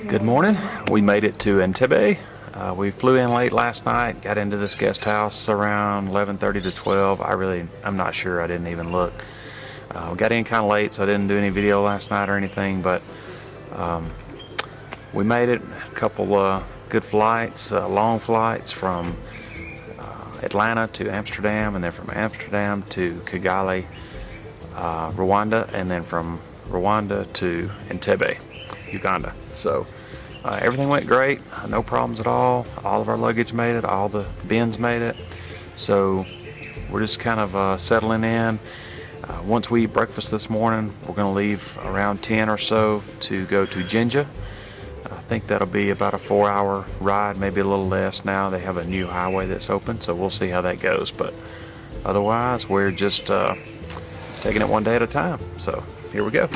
Good morning. We made it to Entebbe. We flew in late last night, got into this guest house around 11:30 to 12. I'm not sure, I didn't even look. We got in kind of late, so I didn't do any video last night or anything, but we made it. A couple good flights, long flights from Atlanta to Amsterdam, and then from Amsterdam to Kigali, Rwanda, and then from Rwanda to Entebbe, Uganda. So everything went great, no problems at all. All of our luggage made it, all the bins made it. So we're just kind of settling in. Once we eat breakfast this morning, we're going to leave around 10 or so to go to Jinja. I think that'll be about a 4-hour ride, maybe a little less now. They have a new highway that's open, so we'll see how that goes. But otherwise, we're just taking it one day at a time. So here we go.